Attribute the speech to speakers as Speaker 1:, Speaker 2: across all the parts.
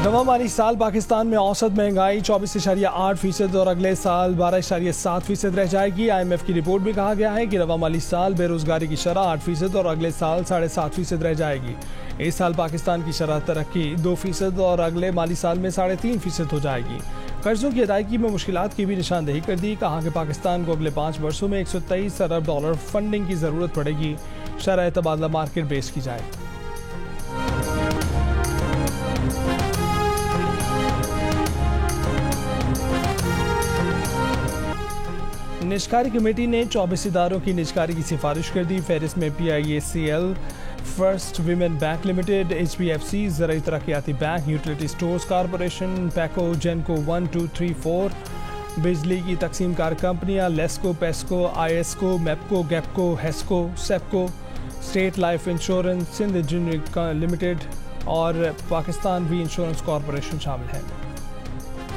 Speaker 1: नवा माली साल पाकिस्तान में औसत महंगाई 24.8% और अगले साल 12.7% रह जाएगी। IMF की रिपोर्ट में कहा गया है कि नवा माली साल बेरोजगारी की शरह 8% और अगले साल 7.5% रह जाएगी। इस साल पाकिस्तान की शरह तरक्की 2% और अगले माली साल में 3.5% हो जाएगी। कर्जों की अदायगी में मुश्किलात की भी निशानदेही कर दी। कहा कि पाकिस्तान को अगले 5 वर्षों में $123 अरब फंडिंग की जरूरत पड़ेगी। शरह तबादला मार्केट बेस की जाएगी। निजकारी कमेटी ने 24 इदारों की निजकारी की सिफारिश कर दी। फहरिस्त में PIACL, first women bank limited, HPFC, Zarai Taraqiati bank, utility stores corporation, PACO, GENCO 1, 2, 3, 4, बिजली की तकसीम कार कंपनियां, लेस्को, पेस्को, ISCO, MEPCO, गैपको, HESCO, SEPCO, state life insurance, Sindh engineering limited और पाकिस्तान री इंश्योरेंस कॉरपोरेशन शामिल हैं।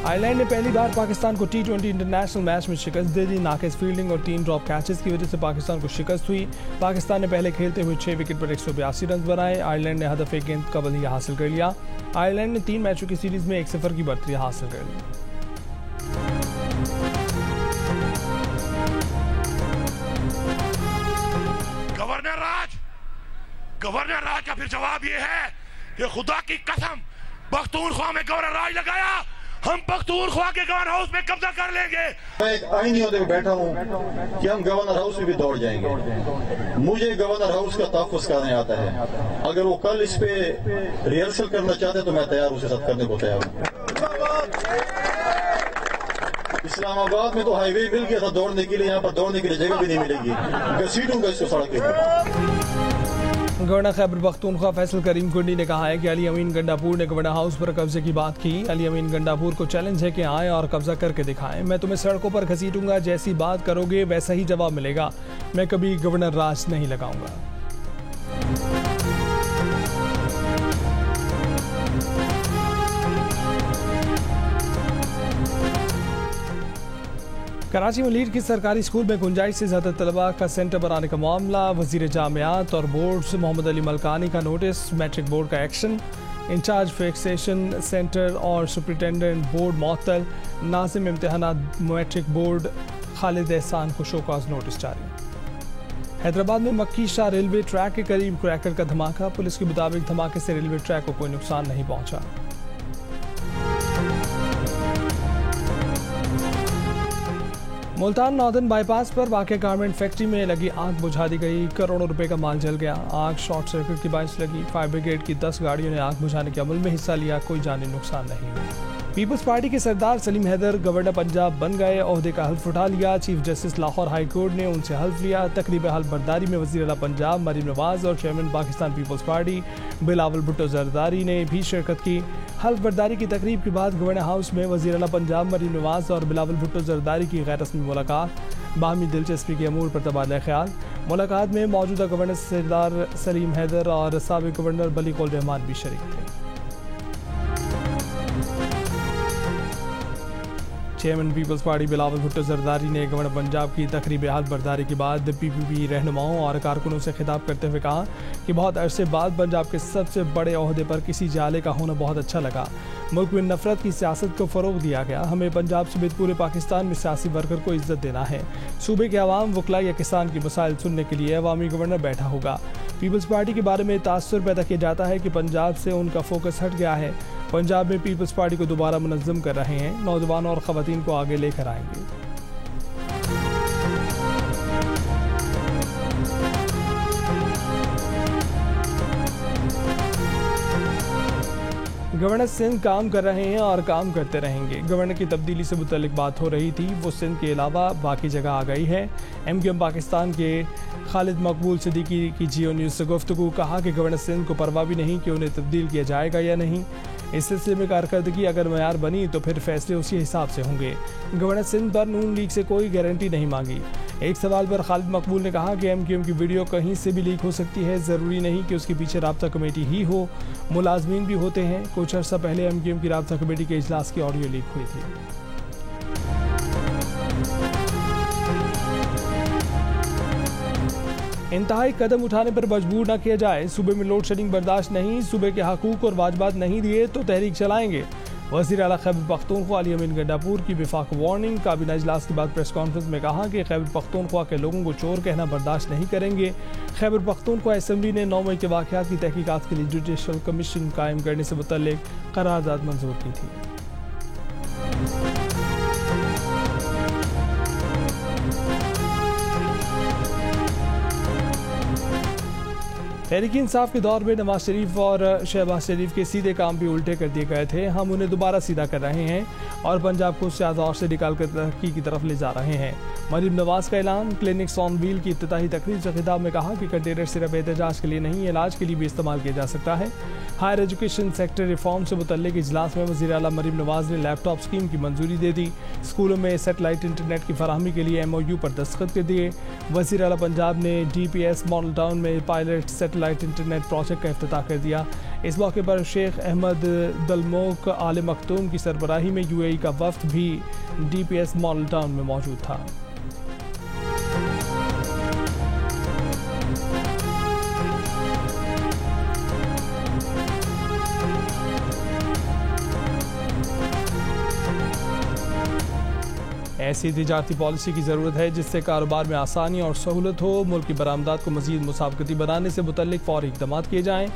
Speaker 1: आयरलैंड ने पहली बार पाकिस्तान को T20 इंटरनेशनल मैच में शिकस्त दे दी। नाकिस फील्डिंग और 3 ड्रॉप कैचेस की वजह से पाकिस्तान को शिकस्त हुई। पाकिस्तान ने पहले खेलते हुए 6 विकेट पर 182 रन बनाए। आयरलैंड ने हदफ गेंद का बल्ला हासिल कर लिया। आयरलैंड ने 3 मैचों की सीरीज में 1-0 की बढ़तरी हासिल कर ली।
Speaker 2: गवर्नर राज का फिर जवाब ये है कि खुदा की कसम पख्तूनख्वा में गवर्नर राज लगाया, हम पख्तूनख्वा के गवर्नर हाउस में कब्जा कर लेंगे।
Speaker 3: मैं एक आईनी होते हुए बैठा हूँ कि हम गवर्नर हाउस में भी दौड़ जाएंगे। मुझे गवर्नर हाउस का तहफ़्फ़ुज़ करने आता है। अगर वो कल इस पे रिहर्सल करना चाहते तो मैं तैयार उसके साथ करने को तैयार हूँ। इस्लामाबाद में तो हाईवे मिल गया था दौड़ने के लिए, यहाँ पर दौड़ने के लिए जगह भी नहीं मिलेगी। घसीटूंगा इसको सड़क के।
Speaker 1: गवर्नर खैबर पख्तूनख्वा फैसल करीम कुंडी ने कहा है कि अली अमीन गंडापुर ने गवर्नर हाउस पर कब्जे की बात की। अली अमीन गंडापुर को चैलेंज है कि आए और कब्जा करके दिखाएं। मैं तुम्हें सड़कों पर घसीटूंगा, जैसी बात करोगे वैसा ही जवाब मिलेगा। मैं कभी गवर्नर राज नहीं लगाऊंगा। कराची में लीड की सरकारी स्कूल में गुंजाइश से ज़्यादा तलबा का सेंटर बनाने का मामला। वज़ीर जामियात और बोर्ड्स मोहम्मद अली मलकानी का नोटिस। मैट्रिक बोर्ड का एक्शन। इंचार्ज फिक्सेशन सेंटर और सुप्रिटेंडेंट बोर्ड मअतल। नाज़िम इम्तिहानात मैट्रिक बोर्ड खालिद एहसान को शोकॉज नोटिस जारी। हैदराबाद में मक्की शाह रेलवे ट्रैक के करीब क्रैकर का धमाका। पुलिस के मुताबिक धमाके से रेलवे ट्रैक को कोई नुकसान नहीं पहुंचा। मुल्तान नॉर्दर्न बाईपास पर वाक़या गारमेंट फैक्ट्री में लगी आग बुझा दी गई। करोड़ों रुपए का माल जल गया। आग शॉर्ट सर्किट की बाइस लगी। फायर ब्रिगेड की 10 गाड़ियों ने आग बुझाने के अमल में हिस्सा लिया। कोई जानी नुकसान नहीं हुआ। पीपल्स पार्टी के सरदार सलीम हैदर गवर्नर पंजाब बन गए। ओहदे का हल्फ उठा लिया। Chief justice Lahore high court ने उनसे हल्फ लिया। तकरीब हल्फ बर्दारी में वज़ीर आला पंजाब मरीम नवाज और chairman Pakistan peoples party Bilawal Bhutto Zardari ने भी शिरकत की। हल्फ बर्दारी की तकरीब के बाद गवर्नर हाउस में वज़ीर आला पंजाब मरीम नवाज और बिलावल भुट्टो जरदारी की गैर रस्मी मुलाकात। बाहमी दिलचस्पी के अमूर पर तबादला ख्याल। मुलाकात में मौजूदा गवर्नर सरदार सलीम हैदर और साबिक गवर्नर बलीग उल रहमान भी शरीक थे। Chairman peoples party Bilawal Bhutto Zardari ने गवर्नर पंजाब की तकरीब हल्फ बर्दारी के बाद PPP रहनुमाओं और कारकुनों से खिताब करते हुए कहा कि बहुत अरसे बाद पंजाब के सबसे बड़े ओहदे पर किसी जाले का होना बहुत अच्छा लगा। मुल्क में नफरत की सियासत को फ़रोग दिया गया। हमें पंजाब समेत पूरे पाकिस्तान में सियासी वर्कर को इज्जत देना है। सूबे के अवाम, वकला या किसान की मसाइल सुनने के लिए अवामी गवर्नर बैठा होगा। पीपल्स पार्टी के बारे में तासुर पैदा किया जाता है कि पंजाब से उनका फोकस हट गया है। पंजाब में पीपल्स पार्टी को दोबारा मुनज़्ज़म कर रहे हैं। नौजवानों और ख़वातीन को आगे लेकर आएंगे। गवर्नर सिंध काम कर रहे हैं और काम करते रहेंगे। गवर्नर की तब्दीली से मुतल्लिक बात हो रही थी, वो सिंध के अलावा बाकी जगह आ गई है। MQM पाकिस्तान के खालिद मकबूल सिद्दीकी की जियो न्यूज़ से गुफ्तगू। कहा कि गवर्नर सिंध को परवाह भी नहीं कि उन्हें तब्दील किया जाएगा या नहीं। इस सिलसिले में कारकर्दगी अगर मयार बनी तो फिर फैसले उसी हिसाब से होंगे। गवर्नर सिंध पर नून लीग से कोई गारंटी नहीं मांगी। एक सवाल पर खालिद मकबूल ने कहा कि MQM की वीडियो कहीं से भी लीक हो सकती है, ज़रूरी नहीं कि उसके पीछे राब्ता कमेटी ही हो, मुलाजमीन भी होते हैं। कुछ अर्सा पहले MQM की राब्ता कमेटी के इजलास की ऑडियो लीक हुई थी। इंतहाई कदम उठाने पर मजबूर न किया जाए। सूबे में लोड शेडिंग बर्दाश्त नहीं, सूबे के हकूक और वाजबात नहीं दिए तो तहरीक चलाएंगे। वज़ीर आला खैबर पख्तूनख्वा अली अमीन गंडापुर की विफाक वार्निंग। काबीना इजलास के बाद प्रेस कॉन्फ्रेंस में कहा कि खैबर पख्तूनख्वा के लोगों को चोर कहना बर्दाश्त नहीं करेंगे। खैबर पख्तूनख्वा असेंबली ने 9 मई के वाक़यात की तहकीकात के लिए जुडिशल कमीशन कायम करने से मुतल्लिक करारदाद मंजूर की थी। तहरीक इंसाफ के दौर में नवाज शरीफ और शहबाज शरीफ के सीधे काम भी उल्टे कर दिए गए थे। हम उन्हें दोबारा सीधा कर रहे हैं और पंजाब को सियासत से निकाल कर तरक्की की तरफ ले जा रहे हैं। मरीम नवाज का ऐलान। क्लिनिक्स ऑन व्हील की इफ्तिताही तकरीर से खिताब में कहा कि कंटेनर सिर्फ एहतजाज के लिए नहीं, इलाज के लिए भी इस्तेमाल किया जा सकता है। हायर एजुकेशन सेक्टर रिफॉर्म से मुतल्लिक इजलास में वज़ीर आला मरीम नवाज ने लैपटॉप स्कीम की मंजूरी दे दी। स्कूलों में सेटेलाइट इंटरनेट की फराहमी के लिए MOU पर दस्तखत कर दिए। वज़ीर आला पंजाब ने DPS मॉडल टाउन में पायलट सेटेलाइट इंटरनेट प्रोजेक्ट का इफ्तिताह कर दिया। इस मौके पर शेख अहमद दलमोक आले मखतूम की सरबराही में UAE का वफ्द भी DPS मॉडल टाउन में मौजूद था। ऐसी तिजारती पॉलिसी की ज़रूरत है जिससे कारोबार में आसानी और सहूलत हो। मुल्क की बरामदात को मज़ीद मुसाबकती बनाने से मुतल्लिक फौरी इक़दाम किए जाएँ।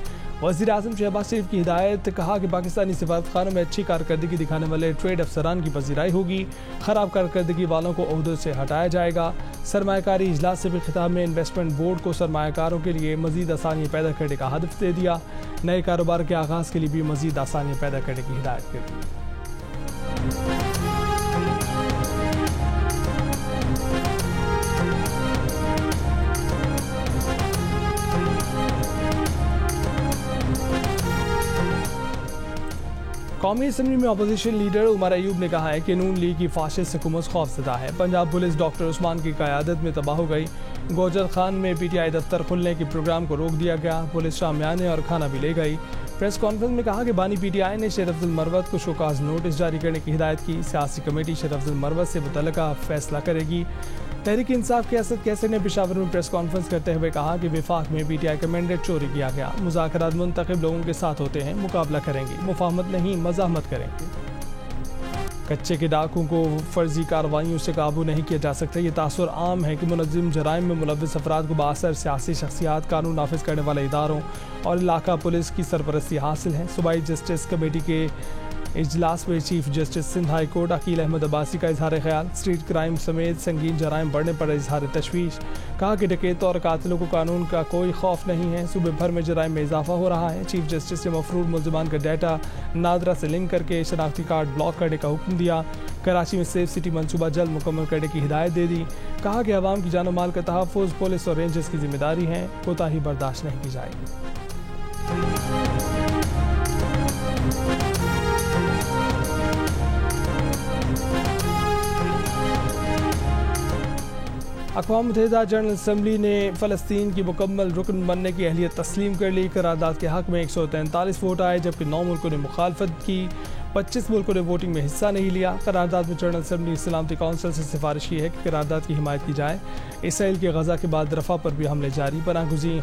Speaker 1: वज़ीर आज़म शहबाज शरीफ की हिदायत। कहा कि पाकिस्तानी सिफारतखानों में अच्छी कारकर्दगी दिखाने वाले ट्रेड अफसरान की पजीराई होगी। ख़राब कारकर्दगी वालों को ओहदे से हटाया जाएगा। सरमायाकारी इजलास से भी खिताब में इन्वेस्टमेंट बोर्ड को सरमायाकारों के लिए मज़ीद आसानियाँ पैदा करने का हदफ दे दिया। नए कारोबार के आगाज़ के लिए भी मज़ीद आसानियाँ पैदा करने की हिदायत कर दी। कौमी असम्बली में अपोजिशन लीडर उमर अयूब ने कहा है कि नून लीग की फाशिस्ट हुकूमत खौफजदा है। पंजाब पुलिस डॉक्टर उस्मान की क़यादत में तबाह हो गई। गोजर खान में PTI दफ्तर खुलने के प्रोग्राम को रोक दिया गया। पुलिस शामियाने और खाना भी ले गई। प्रेस कॉन्फ्रेंस में कहा कि बानी PTI ने शेर अफजल मरवत को शोकाज नोटिस जारी करने की हिदायत की। सियासी कमेटी शेर अफजल मरवत से मुतल्लिका फैसला करेगी। तहरीक इंसाफ के असद कैसर ने पेशावर में प्रेस कॉन्फ्रेंस करते हुए कहा कि विफाक में PTI का मैंडेट चोरी किया गया। मुज़ाकरात मुंतखब लोगों के साथ होते हैं, मुकाबला करेंगे, मुफाहमत नहीं मज़ाहमत करेंगे। कच्चे के डाकुओं को फर्जी कार्रवाइयों से काबू नहीं किया जा सकता। ये तासुर आम है कि मुनज़्ज़म जराइम में मुलव्वस अफराद को बाअसर सियासी शख्सियात, कानून नाफिज करने वाले इदारों और इलाका पुलिस की सरपरस्ती हासिल है। सूबाई जस्टिस कमेटी के इजलास में chief justice Sindh high court Aqeel Ahmed Abbasi का इजहार ख्याल। स्ट्रीट क्राइम समेत संगीन जराइम बढ़ने पर इजहार तशवीश। कहा कि डकैतों और कातिलों को कानून का कोई खौफ नहीं है। सूबे भर में जराइम में इजाफा हो रहा है। चीफ जस्टिस ने मफरूर मुल्ज़िमान का डाटा नादरा से लिंक करके शनाख्ती कार्ड ब्लॉक करने का हुक्म दिया। कराची में सेफ सिटी मनसूबा जल्द मुकम्मल करने की हिदायत दे दी। कहा कि अवाम की जानो माल का तहफ़्फ़ुज़ पुलिस और रेंजर्स की जिम्मेदारी है, कोताही बर्दाश्त नहीं की जाएगी। अक़वाम मुत्तहिदा जनरल असम्बली ने फ़लस्तीन की मुकम्मल रुकन बनने की अहलियत तस्लीम कर ली। करारदाद के हक़ में 143 वोट आए जबकि 9 मुल्कों ने मुखालफत की। 25 मुल्कों ने वोटिंग में हिस्सा नहीं लिया। करारदाद में जनरल असम्बली सलामती कौंसिल से सिफारिश की है कि करारदाद की हिमायत की जाए। इसराइल के गज़ा के बाद रफ़ा पर भी हमले जारी। पनाहगुज़ीन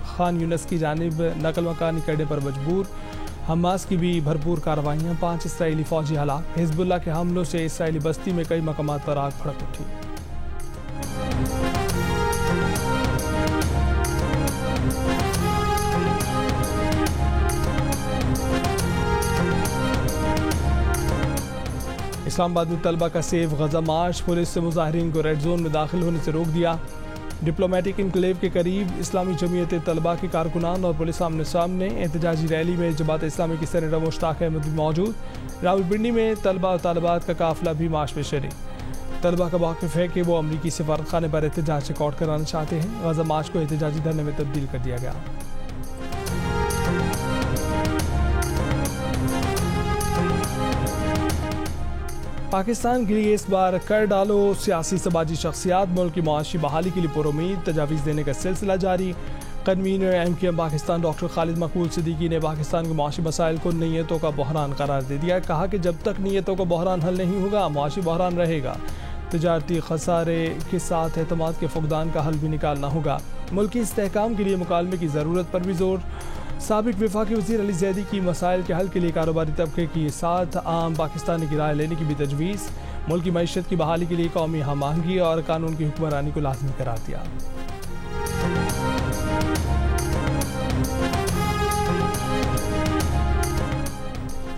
Speaker 1: खान यूनस की जानिब नकल मकानी करने पर मजबूर। हमास की भी भरपूर कार्रवाइयाँ। 5 इसराइली फ़ौजी हलाक। हिज़्बुल्लाह के हमलों से इसराइली बस्ती में कई मकामात पर आग भड़क उठी। इस्लामाबाद में तलबा का सेफ गज़ा मार्च। पुलिस से मुजाहिरीन को रेड जोन में दाखिल होने से रोक दिया। डिप्लोमेटिक इनक्लेव के करीब इस्लामी जमीयत तलबा के कारकुनान और पुलिस आमने सामने। एहतजाजी रैली में जमात इस्लामी की सेनेटर मुश्ताक अहमद भी मौजूद। रावलपिंडी में तलबा और तालिबात का काफिला भी मार्च में शरीक। तलबा का वाक़िफ़ है कि वो अमरीकी सफारतखाने पर एहतजाज रिकॉर्ड कराना चाहते हैं। गज़ा मार्च को एहतजाजी धरने में तब्दील कर दिया गया। पाकिस्तान के लिए इस बार कर डालो। सियासी समाजी शख्सियात मुल्क की मुआशी बहाली के लिए पुरुमीद। तजावीज़ देने का सिलसिला जारी। Convener MKM Pakistan doctor Khalid मकबूल सिद्दीकी ने पाकिस्तान के मुआशी मसाइल को नीयतों का बहरान करार दे दिया। कहा कि जब तक नीयतों का बहरान हल नहीं होगा मुआशी बहरान रहेगा। तिजारती खसारे के साथ एतमाद के फुकदान का हल भी निकालना होगा। मुल्की इस्तेहकाम के लिए मुकालमे की ज़रूरत पर भी जोर। साबिक वफाकी वज़ीर अली ज़ैदी की मसाइल के हल के लिए कारोबारी तबके के साथ आम पाकिस्तानी की राय लेने की भी तजवीज़। मुल्की मईशत की बहाली के लिए कौमी हम आहंगी और कानून की हुक्मरानी को लाजमी करार दिया।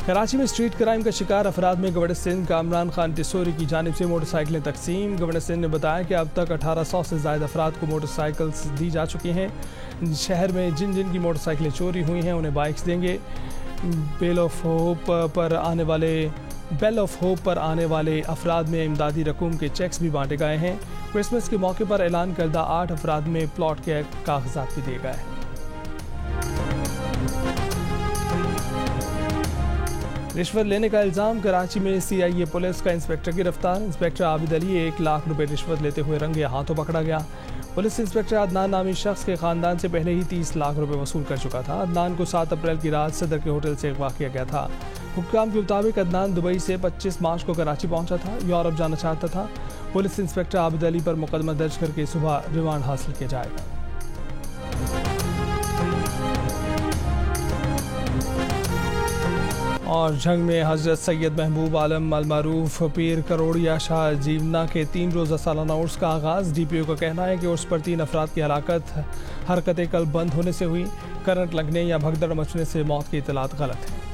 Speaker 1: कराची में स्ट्रीट क्राइम का शिकार अफराद में गवर्नर सिंध कामरान खान टिसोरी की जानिब से मोटरसाइकिलें तकसीम। गवर्नर सिंध ने बताया कि अब तक 1800 से ज़ायद अफराद को मोटरसाइकिल्स दी जा चुकी हैं। शहर में जिन जिन की मोटरसाइकिलें चोरी हुई हैं उन्हें बाइक्स देंगे। बेल ऑफ होप पर आने वाले अफराद में इमदादी रकूम के चेक्स भी बांटे गए हैं। क्रिसमस के मौके पर ऐलान करदा 8 अफराद में प्लॉट के कागजात भी दिए गए हैं। रिश्वत लेने का इल्ज़ाम। कराची में CIA पुलिस का इंस्पेक्टर गिरफ्तार। इंस्पेक्टर आबिद अली 1 लाख रुपए रिश्वत लेते हुए रंगे हाथों पकड़ा गया। पुलिस इंस्पेक्टर अदनान नामी शख्स के खानदान से पहले ही 30 लाख रुपए वसूल कर चुका था। अदनान को 7 अप्रैल की रात सदर के होटल से अगवा किया गया था। हुक्काम के मुताबिक अदनान दुबई से 25 मार्च को कराची पहुंचा था, यूरोप जाना चाहता था। पुलिस इंस्पेक्टर आबिद अली पर मुकदमा दर्ज करके सुबह रिमांड हासिल किया जाएगा। और जंग में हज़रत सैयद महबूब आलम अलमारूफ पीर करोड़िया शाह जीवना के 3 रोज़ा सालाना उर्स का आगाज़। DPO का कहना है कि उर्स पर 3 अफराद की हरकतें कल बंद होने से हुई। करंट लगने या भगदड़ मचने से मौत की इतलात गलत है।